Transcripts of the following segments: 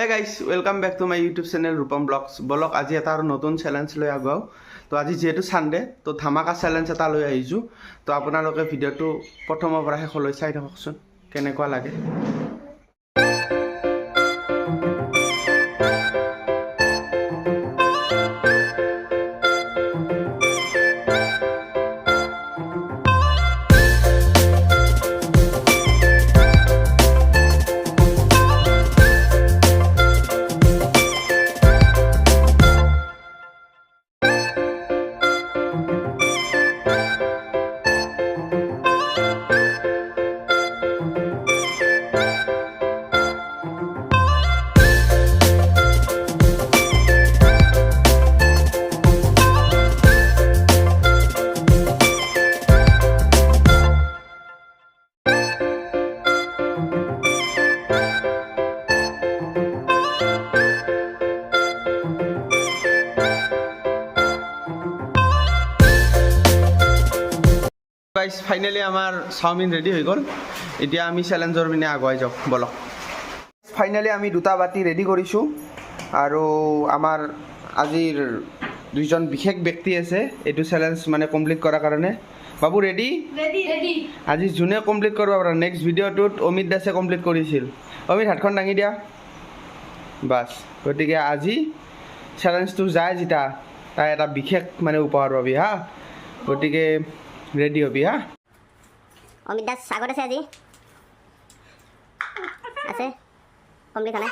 Hey guys, welcome back to my YouTube channel Rupam Vlogs. বলক আজি এটা আৰু নতুন চ্যালেঞ্জ লৈ আগাও। তো আজি যেহেতু সানডে তো ধামাকা চ্যালেঞ্জ এটা লৈ আহিছো। তো আপোনালোকে ভিডিওটো প্ৰথমৰ পৰা শেষলৈ চাই থাককচোন কেনেকুৱা লাগে। গাইস ফাইনালি আমাৰ চাওমিন ৰেডি হয়ে গেল। এতিয়া আমি চ্যালেঞ্জৰ পিনে আগুৱাই যাওঁ বলক। ফাইনালি আমি দুটা বাটি ৰেডি কৰিছো আৰু আমাৰ আজিৰ দুইজন বিশেষ ব্যক্তি আছে এইটো চ্যালেঞ্জ মানে কমপ্লিট কৰাৰ কাৰণে। বাবু ৰেডি? ৰেডি। আজি যোনে কমপ্লিট কৰিব পাৰে নেক্সট ভিডিঅ'টোত অমিত দাসে কমপ্লিট কৰিছিল। অমিত হাতখন দাঙি দিয়া বাস। গতিকে আজি চ্যালেঞ্জটো যায় যেটা তাই এটা বিশেষ মানে উপহাৰ পাবি হা। গতিকে রেডি হবি হা। অমিত দাস আগত আছে আজি আছে কমপ্লিট হলে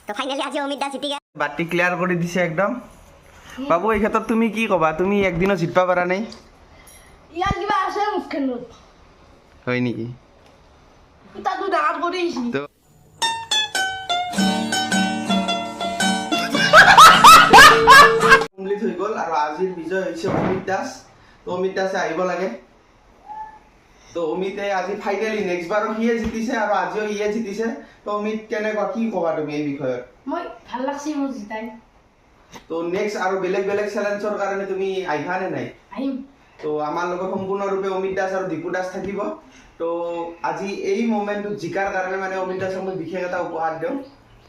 তো ফাইনালি আজি অমিত দাস জিতি গেল। বাটি ক্লিয়ার করে দিছে একদম। বাবু এই ক্ষেত্ৰত তুমি কি কবা? তুমি একদিনও জিতবা পাৰা নাই? ইয়াৰ কিবা আছে মুখখনত হয় নেকি? তাতো ডাঙৰ কৰিছি কমপ্লিট হৈ গ'ল আৰু আজিৰ বিজয় হৈছে অমিত দাস। তো অমিত দাসে আহিব লাগে। তো অমিতে আজি ফাইনেলি নেক্সট বাৰো সিয়ে জিতিছে আৰু আজিও ইয়ে জিতিছে। তো অমিত কেনেকুৱা কি ক'বা তুমি এই বিষয়ত? মই ভাল লাগছি মোৰ জিতাই। তো নেক্সট আৰু বেলেগ বেলেগ চ্যালেঞ্জৰ কাৰণে তুমি আহিবা নে নাই? আহিম। তো আমাৰ লগত সম্পূৰ্ণৰূপে অমিত দাস আৰু দীপু দাস থাকিব। তো আজি এই মোমেণ্টটো জিকাৰ কাৰণে মানে অমিত দাসক মই বিশেষ এটা উপহাৰ দিওঁ।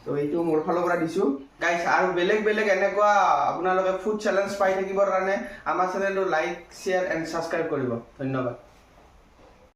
তো এইটো মোৰ ফালৰ পৰা দিছোঁ গাইছ। আৰু বেলেগ বেলেগ এনেকুৱা আপোনালোকে ফুড চেলেঞ্জ পাই থাকিবৰ কাৰণে আমাৰ চেনেলটো লাইক শ্বেয়াৰ এণ্ড ছাবস্ক্ৰাইব কৰিব। ধন্যবাদ।